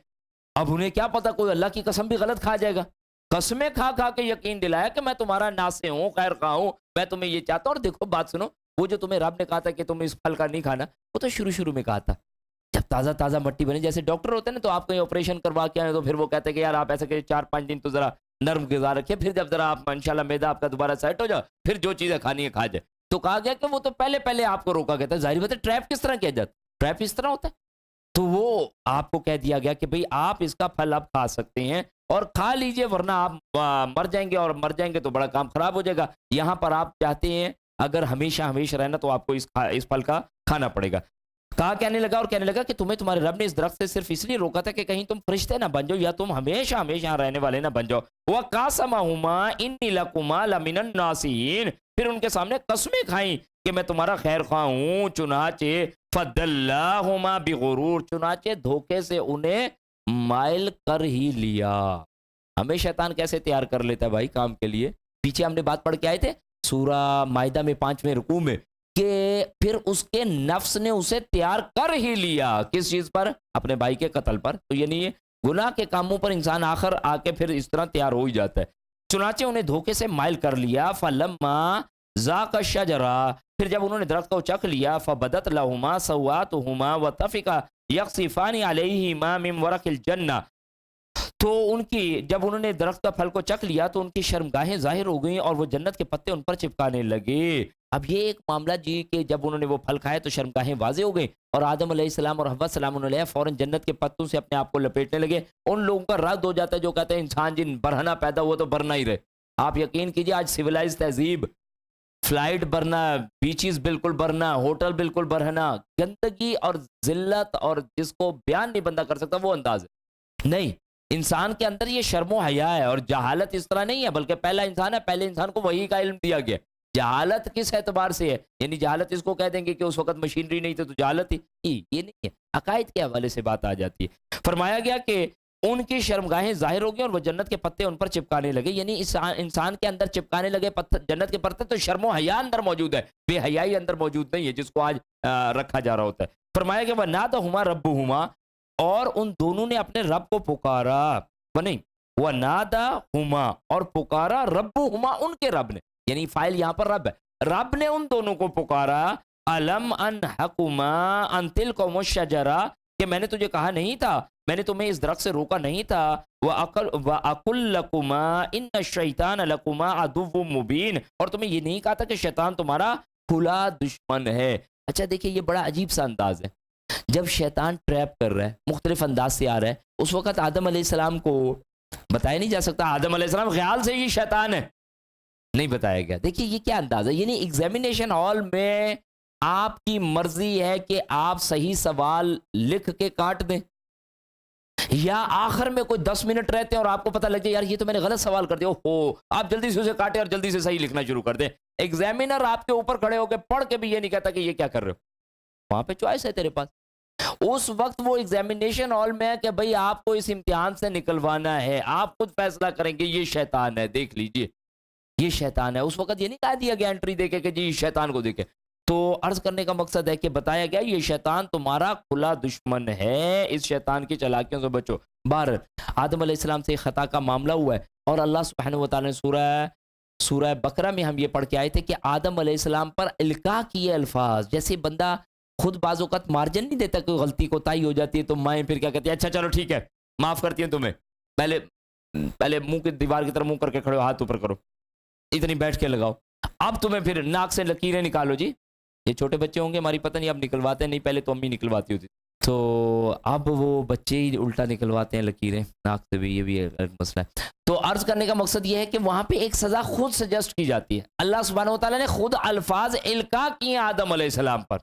اب انہیں کیا پتا کوئی اللہ کی قسم بھی غلط کھا جائے گا، قسمیں کھا کھا کے یقین دلایا کہ میں تمہارا ناصح ہوں، خیر خواہ ہوں، میں تمہیں یہ چاہتا ہوں۔ اور دیکھو بات سنو، وہ جو تمہیں رب نے کہا تھا کہ تم اس پھل کا نہیں کھانا، وہ تو شروع میں کہا تھا، جب تازہ تازہ مٹی بنے، جیسے ڈاکٹر ہوتے ہیں نا، تو آپ کہیں آپریشن کروا کے آئے تو پھر وہ کہتے ہیں کہ یار آپ ایسے کہ 4-5 دن تو ذرا نرم غذا رکھیں، پھر جب ذرا آپ انشاءاللہ معدہ آپ کا دوبارہ سیٹ ہو جائے پھر جو چیزیں کھانی ہے کھا جائے۔ تو کہا گیا کہ وہ تو پہلے آپ کو روکا گیا تھا۔ ظاہر بات ہے ٹریپ کس طرح کیا جاتا ہے؟ ٹریپ اس طرح ہوتا ہے۔ تو وہ آپ کو کہہ دیا گیا کہ بھئی آپ اس کا پھل آپ کھا سکتے ہیں اور کھا لیجئے، ورنہ آپ مر جائیں گے، اور مر جائیں گے تو بڑا کام خراب ہو جائے گا۔ یہاں پر آپ چاہتے ہیں اگر ہمیشہ ہمیشہ رہنا تو آپ کو اس پھل کا کھانا پڑے گا۔ کہا کہنے لگا کہ تمہیں تمہارے رب نے اس درخت سے صرف اس لیے روکا تھا کہ کہیں تم فرشتے نہ بن جاؤ یا تم ہمیشہ ہمیشہ رہنے والے نہ بن جاؤ۔ وَقَاسَمَهُمَا إِنِّي لَكُمَا لَمِنَ النَّاصِحِينَ، پھر ان کے سامنے قسمیں کھائیں کہ میں تمہارا خیر خواہ ہوں۔ چنانچہ فَدَلَّاهُمَا بِغُرُورٍ، چنانچہ دھوکے سے انہیں مائل کر ہی لیا۔ ہمیں شیطان کیسے تیار کر لیتا ہے بھائی کام کے لیے؟ پیچھے ہم نے بات پڑھ کے آئے تھے سورہ مائدہ میں 5ویں رکوع میں کہ پھر اس کے نفس نے اسے تیار کر ہی لیا، کس چیز پر؟ اپنے بھائی کے قتل پر۔ تو یعنی یہ گناہ کے کاموں پر انسان آخر آ کے پھر اس طرح تیار ہو ہی جاتا ہے۔ چنانچہ انہیں دھوکے سے مائل کر لیا، فلما ذاق الشجرہ، پھر جب انہوں نے درخت کو چکھ لیا، فبدت لہما سوآتہما وطفقا یخصفان علیہما من ورق الجنہ، تو ان کی جب انہوں نے درخت کا پھل کو چکھ لیا تو ان کی شرمگاہیں ظاہر ہو گئیں اور وہ جنت کے پتے ان پر چپکانے لگے۔ اب یہ ایک معاملہ جی کہ جب انہوں نے وہ پھل کھائے تو شرمگاہیں واضح ہو گئیں اور آدم علیہ السلام اور حوا سلام علیہ فوراً جنت کے پتوں سے اپنے آپ کو لپیٹنے لگے۔ ان لوگوں کا رد ہو جاتا ہے جو کہتے ہیں انسان جن برہنا پیدا ہوا تو برنا ہی رہے۔ آپ یقین کیجئے آج سویلائز تہذیب، فلائٹ برنا، بیچز بالکل برنا، ہوٹل بالکل برہنا، گندگی اور ذلت اور جس کو بیان نہیں بندہ کر سکتا وہ انداز ہے۔ نہیں، انسان کے اندر یہ شرم و حیا ہے، اور جہالت اس طرح نہیں ہے، بلکہ پہلا انسان ہے، پہلے انسان کو وحی کا علم دیا گیا۔ جہالت کس اعتبار سے ہے؟ یعنی جہالت اس کو کہہ دیں گے کہ اس وقت مشینری نہیں تھی تو جہالت تھی، یہ نہیں ہے، عقائد کے حوالے سے بات آ جاتی ہے۔ فرمایا گیا کہ ان کی شرمگاہیں ظاہر ہو گئی اور وہ جنت کے پتے ان پر چپکانے لگے، یعنی انسان کے اندر چپکانے لگے جنت کے پتے، تو شرم و حیا اندر موجود ہے، بے حیائی اندر موجود نہیں ہے جس کو آج رکھا جا رہا ہوتا ہے۔ فرمایا کہ وَنَادَهُمَا رَبُّهُمَا، اور ان دونوں نے اپنے رب کو پکارا، نہیں وَنَادَهُمَا، اور پکارا رَبُّهُمَا، ان کے رب نے، یعنی فائل یہاں پر رب ہے، رب نے ان دونوں کو پکارا، أَلَمْ أَنْهَكُمَا أَنْ تِلْكُمُ الشَّجَرَةَ، کہ میں نے تجھے کہا نہیں تھا، میں نے تمہیں اس درخت سے روکا نہیں تھا، وَأَقُلْ لَكُمَا إِنَّ الشَّيْطَانَ لَكُمَا عَدُوٌّ مُبِينٌ، اور تمہیں یہ نہیں کہا تھا کہ شیطان تمہارا کھلا دشمن ہے۔ اچھا دیکھیں یہ بڑا عجیب سا انداز ہے، جب شیطان ٹریپ کر رہا ہے، مختلف انداز سے آ رہا ہے، اس وقت آدم علیہ السلام کو بتایا نہیں جا سکتا آدم علیہ السلام خیال سے یہ شیطان ہے، نہیں بتایا گیا۔ دیکھیے یہ کیا انداز ہے، یعنی ایگزامینیشن ہال میں آپ کی مرضی ہے کہ آپ صحیح سوال لکھ کے کاٹ دیں، یا آخر میں کوئی 10 منٹ رہتے ہیں اور آپ کو پتہ لگ جائے یار یہ تو میں نے غلط سوال کر دیا، ہو آپ جلدی سے اسے کاٹیں اور جلدی سے صحیح لکھنا شروع کر دیں۔ ایگزامینر آپ کے اوپر کھڑے ہو کے پڑھ کے بھی یہ نہیں کہتا کہ یہ کیا کر رہے ہو، وہاں پہ چوائس ہے تیرے پاس۔ اس وقت وہ ایگزامینیشن ہال میں ہے کہ بھئی آپ کو اس امتحان سے نکلوانا ہے، آپ خود فیصلہ کریں گے یہ شیطان ہے، دیکھ لیجئے یہ شیطان ہے۔ اس وقت یہ نہیں کہا دیا گیا انٹری دے کے کہ جی شیطان کو دیکھے۔ تو عرض کرنے کا مقصد ہے کہ بتایا گیا یہ شیطان تمہارا کھلا دشمن ہے، اس شیطان کی چالاکیوں سے بچو۔ بہرحال آدم علیہ السلام سے خطا کا معاملہ ہوا ہے، اور اللہ سبحانہ و تعالی نے سورہ بقرہ میں ہم یہ پڑھ کے آئے تھے کہ آدم علیہ السلام پر القاء کیے الفاظ، جیسے بندہ خود بعض اوقات مارجن نہیں دیتا، کوئی غلطی کوتاہی ہو جاتی ہے تو مائیں پھر کیا کہتی ہے، اچھا چلو ٹھیک ہے معاف کرتی ہیں تمہیں، پہلے منہ کی دیوار کی طرف منہ کر کے کھڑے ہو، ہاتھ اوپر کرو، اتنی بیٹھ کے لگاؤ، اب تمہیں پھر ناک سے لکیریں نکالو۔ جی یہ چھوٹے بچے ہوں گے ہماری پتہ نہیں اب نکلواتے نہیں، پہلے تو امی نکلواتی ہوتی، تو اب وہ بچے ہی الٹا نکلواتے ہیں لکیریں ناک سے بھی، یہ بھی ایک مسئلہ ہے۔ تو عرض کرنے کا مقصد یہ ہے کہ وہاں پہ ایک سزا خود سجسٹ کی جاتی ہے، اللہ سبحانہ و تعالیٰ نے خود الفاظ القاء کیے آدم علیہ السلام پر۔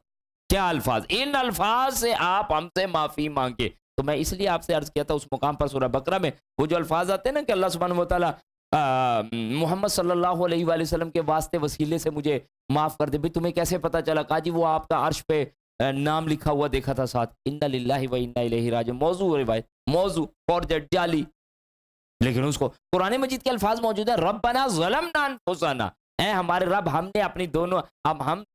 کیا الفاظ؟ ان الفاظ سے آپ ہم سے معافی مانگے۔ تو میں اس لیے آپ سے عرض کیا تھا اس مقام پر سورہ بقرہ میں وہ جو الفاظ آتے ہیں نا کہ اللہ سبحانہ و تعالیٰ محمد صلی اللہ علیہ وآلہ وسلم کے واسطے وسیلے سے مجھے معاف کر دے، بھی تمہیں کیسے پتا چلا؟ کہا جی وہ آپ کا عرش پہ نام لکھا ہوا دیکھا تھا ساتھ، انا للہ و انا الیہ راجعون، موضوع روایت، موضوع فورجٹ جعلی، لیکن اس کو قرآن مجید کے الفاظ موجود ہیں، ربنا ظلمنا انفسنا، اے ہمارے رب ہم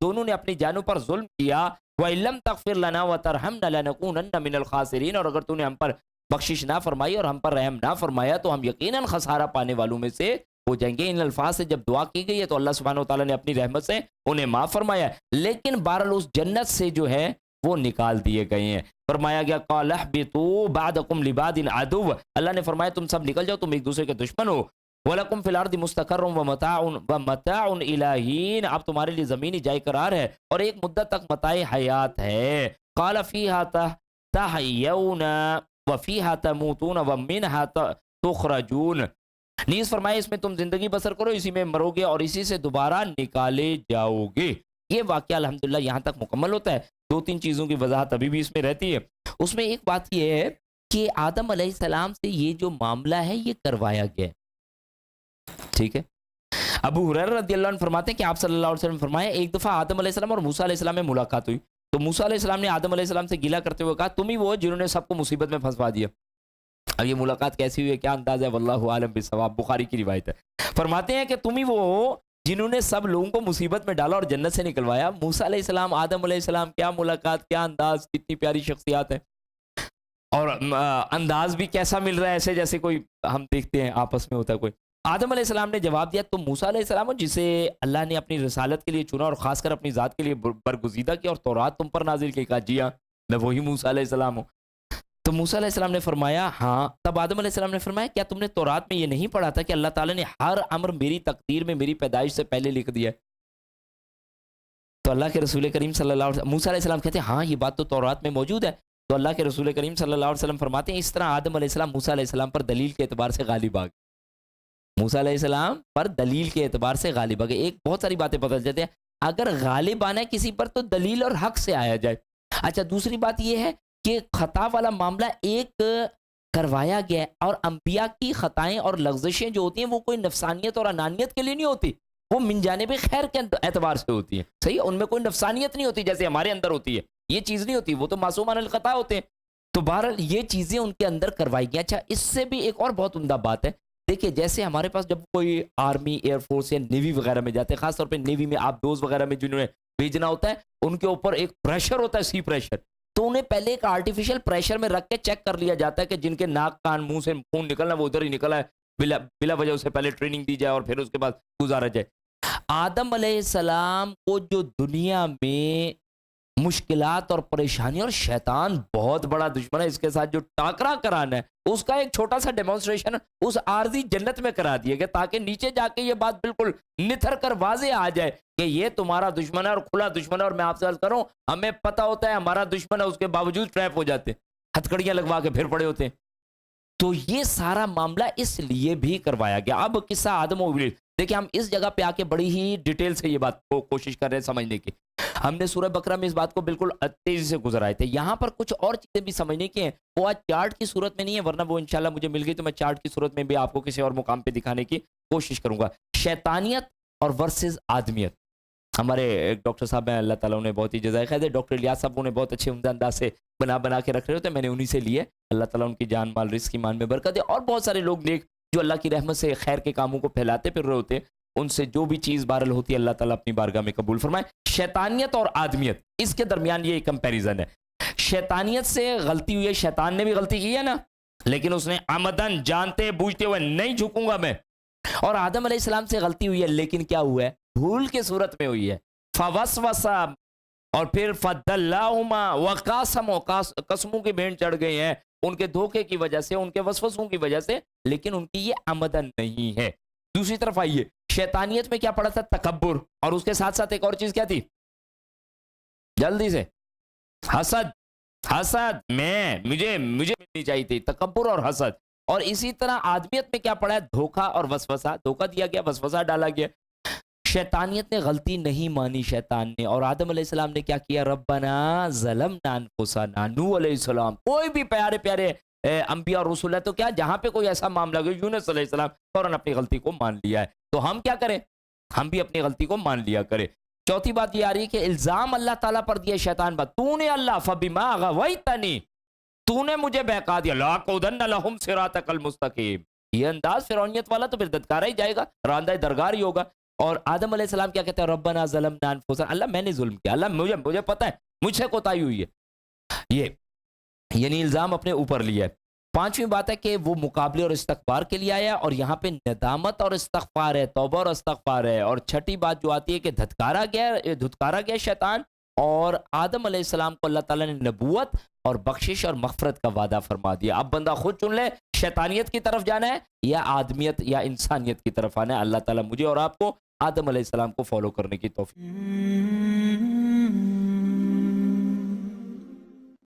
دونوں نے اپنی جانوں پر ظلم کیا، وَإِن لَّمْ تَغْفِرْ لَنَا وَتَرْحَمْنَا لَنَكُونَنَّ مِنَ الْخَاسِرِينَ، اور اگر تو نے ہم پر بخشش نہ فرمائی اور ہم پر رحم نہ فرمایا تو ہم یقیناً خسارہ پانے والوں میں سے ہو جائیں گے۔ ان الفاظ سے جب دعا کی گئی ہے تو اللہ سبحانہ وتعالیٰ نے اپنی رحمت سے انہیں معاف فرمایا، لیکن بہرحال اس جنت سے جو ہے وہ نکال دیے گئے ہیں۔ فرمایا گیا قَالَ اهْبِطُوا بَعْضُكُمْ لِبَعْضٍ عَدُوٌّ، اللہ نے فرمایا تم سب نکل جاؤ، تم ایک دوسرے کے دشمن ہو، وَلَكُمْ فِي الْأَرْضِ مُسْتَقَرٌّ وَمَتَاعٌ إِلَىٰ حِينٍ، اب تمہارے لیے زمینی جائے قرار ہے اور ایک مدت تک متاع حیات ہے۔ قَالَ فِيهَا تَحْيَوْنَ وَفِيهَا تَمُوتُونَ وَمِنْهَا تُخْرَجُونَ، نیز فرمایا اس میں تم زندگی بسر کرو، اسی میں مرو گے اور اسی سے دوبارہ نکالے جاؤ گے۔ یہ واقعہ الحمدللہ یہاں تک مکمل ہوتا ہے۔ دو تین چیزوں کی وضاحت ابھی بھی اس میں رہتی ہے۔ اس میں ایک بات یہ ہے کہ آدم علیہ السلام سے یہ جو معاملہ ہے یہ کروایا گیا، ٹھیک ہے۔ ابو ہریرہ رضی اللہ عنہ فرماتے ہیں کہ آپ صلی اللہ علیہ وسلم فرمایا ایک دفعہ آدم علیہ السلام اور موسیٰ علیہ السلام میں ملاقات ہوئی تو موسیٰ علیہ السلام نے آدم علیہ السلام سے گلہ کرتے ہوئے کہا تم ہی وہ جنہوں نے سب کو مصیبت میں پھنسوا دیا۔ اب یہ ملاقات کیسی ہوئی ہے، کیا انداز ہے، واللہ عالم بالصواب، بخاری کی روایت ہے۔ فرماتے ہیں کہ تم ہی وہ ہو جنہوں نے سب لوگوں کو مصیبت میں ڈالا اور جنت سے نکلوایا. موسیٰ علیہ السلام، آدم علیہ السلام، کیا ملاقات، کیا انداز، کتنی پیاری شخصیات ہیں. اور انداز بھی کیسا مل رہا ہے، ایسے جیسے کوئی ہم دیکھتے ہیں آپس میں ہوتا ہے کوئی. آدم علیہ السلام نے جواب دیا تم موسیٰ علیہ السلام ہو جسے اللہ نے اپنی رسالت کے لیے چنا اور خاص کر اپنی ذات کے لیے برگزیدہ کیا اور تورات تم پر نازل کی. کہا جی ہاں میں وہی موسیٰ علیہ السلام ہوں. تو موسیٰ علیہ السلام نے فرمایا ہاں. تب آدم علیہ السلام نے فرمایا کیا تم نے تورات میں یہ نہیں پڑھا تھا کہ اللہ تعالیٰ نے ہر امر میری تقدیر میں میری پیدائش سے پہلے لکھ دیا ہے؟ تو اللہ کے رسول کریم صلی اللہ علیہ وسلم، موسیٰ علیہ السلام کہتے ہیں ہاں یہ بات تو تورات میں موجود ہے. تو اللہ کے رسول کریم صلی اللہ علیہ وسلم فرماتے ہیں اس طرح آدم علیہ السلام موسیٰ علیہ السلام پر دلیل کے اعتبار سے غالب آ گئے. موسیٰ علیہ السلام پر دلیل کے اعتبار سے غالب آ گئے. ایک بہت ساری باتیں پتہ چلتی ہیں، اگر غالب آنا ہے کسی پر تو دلیل اور حق سے آیا جائے. اچھا دوسری بات یہ ہے کہ خطا والا معاملہ ایک کروایا گیا ہے، اور انبیاء کی خطائیں اور لغزشیں جو ہوتی ہیں وہ کوئی نفسانیت اور انانیت کے لیے نہیں ہوتی، وہ من جانب خیر کے اعتبار سے ہوتی ہیں. صحیح، ان میں کوئی نفسانیت نہیں ہوتی جیسے ہمارے اندر ہوتی ہے، یہ چیز نہیں ہوتی، وہ تو معصومان الخطا ہوتے ہیں. تو بہرحال یہ چیزیں ان کے اندر کروائی گئی. اچھا اس سے بھی ایک اور بہت عمدہ بات ہے، دیکھیں جیسے ہمارے پاس جب کوئی آرمی، ایئر فورس یا نیوی وغیرہ میں جاتے ہیں، خاص طور پہ نیوی میں آپ دوز وغیرہ میں جنہوں نے بھیجنا ہوتا ہے ان کے اوپر ایک پریشر ہوتا ہے، سی پریشر. تو انہیں پہلے ایک آرٹیفیشل پریشر میں رکھ کے چیک کر لیا جاتا ہے کہ جن کے ناک کان منہ سے خون نکلنا وہ ادھر ہی نکلا ہے، بلا وجہ اسے پہلے ٹریننگ دی جائے اور پھر اس کے بعد گزارا جائے. آدم علیہ السلام کو جو دنیا میں مشکلات اور پریشانی، اور شیطان بہت بڑا دشمن ہے، اس کے ساتھ جو ٹاکرا کرانا ہے اس کا ایک چھوٹا سا ڈیمونسٹریشن اس عارضی جنت میں کرا دیا گیا تاکہ نیچے جا کے یہ بات بالکل نتھر کر واضح آ جائے کہ یہ تمہارا دشمن ہے اور کھلا دشمن ہے. اور میں آپ سے عرض کروں ہمیں پتہ ہوتا ہے ہمارا دشمن ہے، اس کے باوجود ٹریپ ہو جاتے ہیں، ہتھکڑیاں لگوا کے پھر پڑے ہوتے ہیں. تو یہ سارا معاملہ اس لیے بھی کروایا گیا. اب قصہ آدم و ابلیس دیکھیں، ہم اس جگہ پہ آ کے بڑی ہی ڈیٹیل سے یہ بات کو کوشش کر رہے ہیں سمجھنے کی. ہم نے سورہ بقرہ میں اس بات کو بالکل تیزی سے گزر آئے تھے. یہاں پر کچھ اور چیزیں بھی سمجھنے کی ہیں، وہ آج چارٹ کی صورت میں نہیں ہے، ورنہ وہ انشاءاللہ مجھے مل گئی تو میں چارٹ کی صورت میں بھی آپ کو کسی اور مقام پہ دکھانے کی کوشش کروں گا. شیطانیت اور ورسز آدمیت. ہمارے ایک ڈاکٹر صاحب ہیں، اللہ تعالیٰ انہیں بہت ہی جزائے خیر دے، ڈاکٹر الیاس صاحب انہیں بہت اچھے عمدہ انداز سے بنا کے رکھ رہے ہوتے ہیں. میں نے انہی سے لیے، اللہ تعالیٰ ان کی جان مال رزق ایمان میں برکت دے. اور بہت سارے لوگ نیک جو اللہ کی رحمت سے خیر کے کاموں کو پھیلاتے پھر رہے ہوتے ہیں، ان سے جو بھی چیز بہرحال ہوتی ہے اللہ تعالیٰ اپنی بارگاہ میں قبول فرمائے. شیطانیت اور آدمیت، اس کے درمیان یہ کمپیریزن ہے. شیطانیت سے غلطی ہوئی ہے، شیطان نے بھی غلطی کی ہے نا، لیکن اس نے عمدن جانتے بوجھتے ہوئے نہیں جھکوں گا میں. اور آدم علیہ السلام سے غلطی ہوئی ہے، لیکن کیا ہوا ہے؟ بھول کے صورت میں ہوئی ہے. فوسوسا اور پھر فدلہما وقاسموا، قسموں کی بھینٹ چڑھ گئی ہیں ان کے دھوکے کی وجہ سے، ان کے وسوسوں کی وجہ سے، لیکن ان کی یہ عمدن نہیں ہے. دوسری طرف آئیے، شیطانیت میں کیا پڑا تھا؟ تکبر، اور اس کے ساتھ ساتھ ایک اور چیز کیا تھی؟ جلدی سے حسد مجھے ملنی چاہیے تھی، تکبر اور حسد. اور اسی طرح آدمیت میں کیا پڑا ہے؟ دھوکا اور وسوسہ، دھوکا دیا گیا، وسوسہ ڈالا گیا. شیطانیت نے غلطی نہیں مانی شیطان نے، اور آدم علیہ السلام نے کیا کیا؟ ربنا ظلمنا انفسنا. نوح علیہ السلام، کوئی بھی پیارے انبیاء اور رسول ہے تو کیا جہاں پہ کوئی ایسا معاملہ ہو، یونس علیہ السلام فوراً اپنی غلطی کو مان لیا ہے. تو ہم کیا کریں؟ ہم بھی اپنی غلطی کو مان لیا کریں. چوتھی بات یہ آ رہی ہے کہ الزام اللہ تعالیٰ پر دیا شیطان پر، تو نے اللہ فبما اغویتنی، تو نے مجھے بہکا دیا، لاقعدن لہم صراطک المستقیم. یہ انداز فرعونیت والا تو پھر ددکارا ہی جائے گا، راندہ درگار ہی ہوگا. اور آدم علیہ السلام کیا کہتے ہیں؟ ربنا ظلمنا انفسنا، اللہ میں نے ظلم کیا، اللہ مجھے پتہ ہے مجھ سے کوتاہی ہوئی ہے. یہ یعنی الزام اپنے اوپر لیا ہے. پانچویں بات ہے کہ وہ مقابلے اور استغفار کے لیے آیا، اور یہاں پہ ندامت اور استغفار ہے، توبہ اور استغفار ہے. اور چھٹی بات جو آتی ہے کہ دھتکارا گیا شیطان، اور آدم علیہ السلام کو اللہ تعالیٰ نے نبوت اور بخشش اور مغفرت کا وعدہ فرما دیا. اب بندہ خود چن لے شیطانیت کی طرف جانا ہے یا آدمیت یا انسانیت کی طرف آنا ہے. اللہ تعالیٰ مجھے اور آپ کو آدم علیہ السلام کو فالو کرنے کی توفیق.